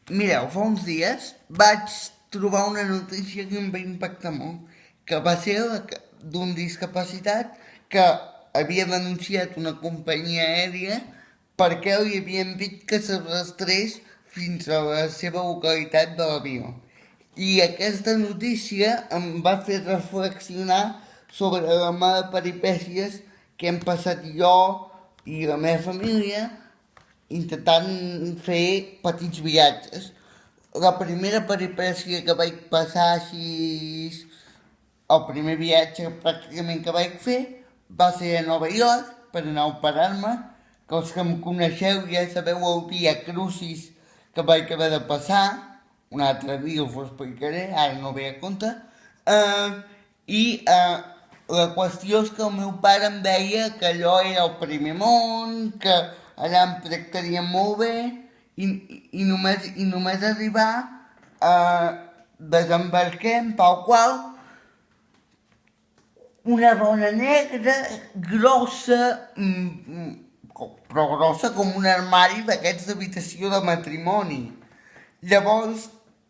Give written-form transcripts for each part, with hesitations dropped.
Mireu, fa uns dies vaig trobar una notícia que em va impactar molt, que va ser d'un discapacitat que havia denunciat una companyia aèria perquè li havien dit que s'arrastrés fins a la seva localitat de l'avió. I aquesta notícia em va fer reflexionar sobre la mala peripècies que hem passat jo i la meva família intentant fer petits viatges. La primera peripècia que vaig passar així, el primer viatge pràcticament que vaig fer va ser a Nova York per anar a operar-me, que els que em coneixeu ja sabeu el dia crucis que vaig haver de passar, un altre dia us ho explicaré, ara no ve a compte, la qüestió és que el meu pare em deia que allò era el primer món, que allà em tractarien molt bé i només arribar desembarquem tal qual una dona negra grossa, però grossa com un armari d'aquests d'habitació de matrimoni. Llavors,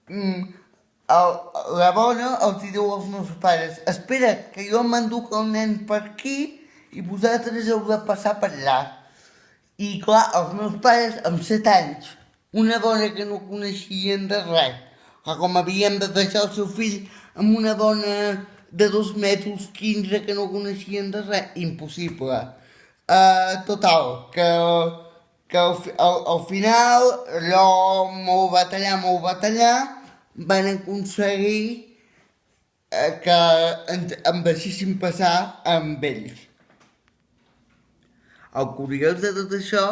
el, la dona els diu als meus pares: espera, que jo m'enduc el nen per aquí i vosaltres heu de passar per allà. I clar, els meus pares, amb 7 anys, una dona que no coneixien de res, que com havien de deixar el seu fill amb una dona de 2 metres 15 que no coneixien de res, impossible. Total, que al final, allò molt batallar, van aconseguir que em deixessin passar amb ells. El curiós de tot això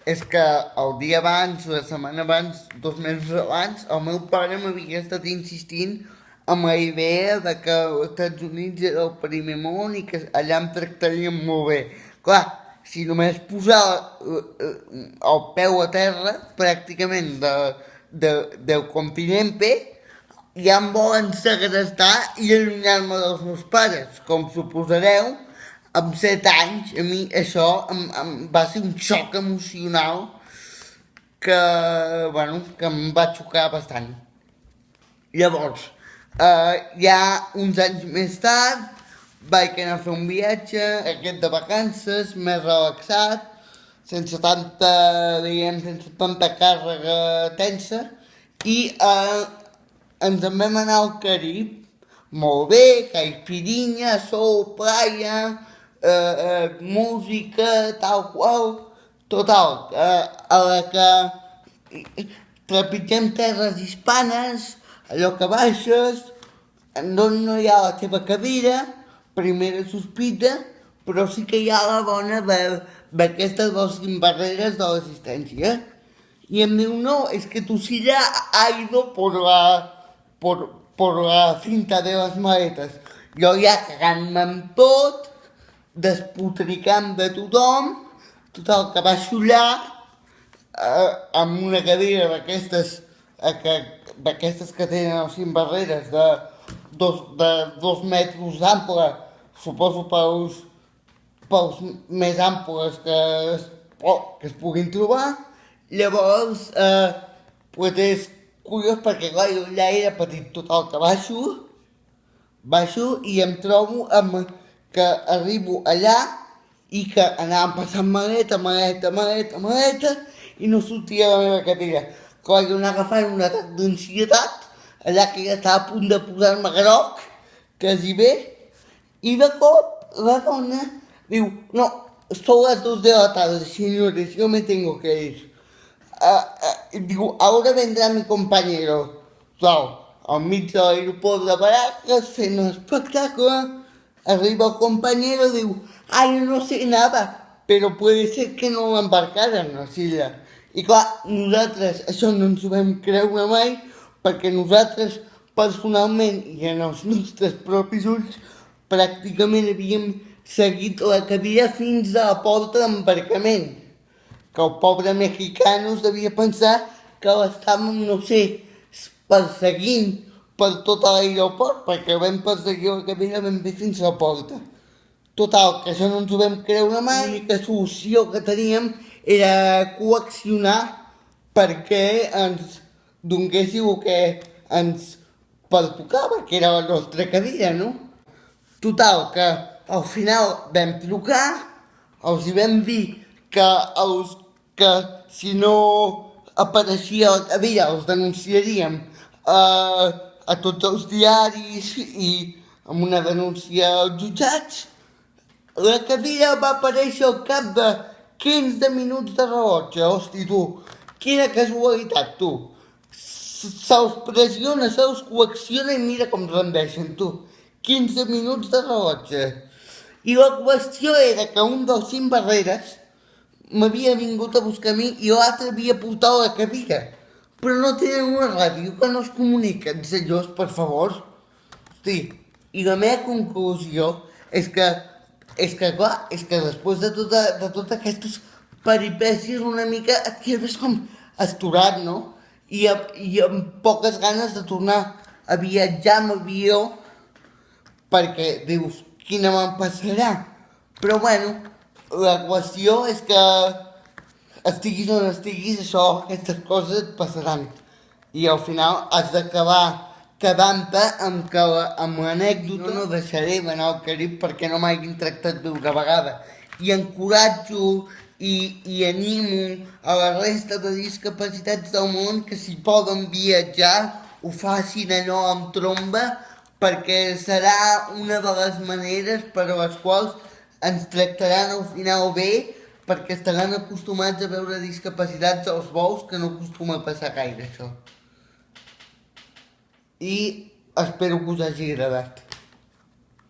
és que el dia abans, la setmana abans, 2 mesos abans, el meu pare m'havia estat insistint amb la idea de que els Estats Units era el primer món i que allà em tractarien molt bé. Clar, si només posar el peu a terra, pràcticament del continent, ja em volen segrestar i allunyar-me dels meus pares. Com suposareu, amb 7 anys, a mi això em va ser un xoc emocional que, bueno, que em va xocar bastant. Llavors, ja uns anys més tard, vaig anar a fer un viatge, aquest de vacances, més relaxat, sense tanta, diguem, sense tanta càrrega tensa, i ens en vam anar al Carib, molt bé, caipirinha, sol, playa, música, tal qual, total, a la que trepitgem terres hispanes, allò que baixes, d'on no hi ha la teva cadira, primera sospita, però sí que hi ha la bona d'aquestes dos barreres de l'assistència. Y em diu, no, es que tu silla ha ido por la cinta de las maletas. Jo ja cagant-me amb tot, despotricant de tothom, total, que va xullar amb una cadira d'aquestes que tenen les 5 barreres de 2 metres d'ample, suposo pels més amples que es puguin trobar. Llavors, pues és curiós perquè clar, jo ja era petit, total, que baixo i em trobo amb que arribo allà i que anàvem passant maleta i no sortia la meva cadira. Clar, jo anava agafant un atac d'ansietat, allà que ja estava a punt de posar-me groc, quasi bé, y de cop la dona diu, no, son las 2 de la tarde, señores, yo me tengo que ir. Diu, ahora vendrá mi compañero. Clar, al mig de l'aeroport de Barajas, fent un espectacle, arriba el compañero y diu, ay, no sé nada, pero puede ser que no l'embarcaren a Silla. I clar, nosaltres això no ens ho vam creure mai, perquè nosaltres personalment i en els nostres propis ulls pràcticament havíem seguit la cadira fins a la porta d'embarcament, que el pobre mexicano es devia pensar que l'estàvem, no sé, perseguint per tot l'aeroport, perquè vam perseguir la cadira ben bé fins a la porta. Total, que això no ens ho vam creure mai, l'única solució que teníem era coaccionar perquè ens donéssiu el que ens pertocava, que era la nostra cadira, no? Total, que al final vam trucar, els hi vam dir que si no apareixia la cadira els denunciaríem a tots els diaris i amb una denúncia als jutjats. La cadira va aparèixer al cap de 15 minuts de rellotge, hosti, tu. Quina casualitat, tu. Se'ls pressiona, se'ls coacciona i mira com rendeixen, tu. 15 minuts de rellotge. I la qüestió era que un dels 5 barreres m'havia vingut a buscar a mi i l'altre havia portat la cadira. Però no tenen una ràdio que no es comuniquen, senyors, per favor. Hosti, i la meva conclusió és que clar, és que després de totes aquestes peripècies una mica et quedes com astorat, no? I amb poques ganes de tornar a viatjar amb avió perquè dius, quina me'n passarà? Però bueno, la qüestió és que estiguis on estiguis, aquestes coses et passaran. I al final has d'acabar quedant-te amb l'anècdota. No deixaré d'anar al Carib perquè no m'hagin tractat bé una vegada. I encoratjo i animo a la resta de discapacitats del món que si poden viatjar ho facin allò amb tromba perquè serà una de les maneres per a les quals ens tractaran al final bé perquè estaran acostumats a veure discapacitats als vols que no acostuma a passar gaire això. I espero que us hagi agradat.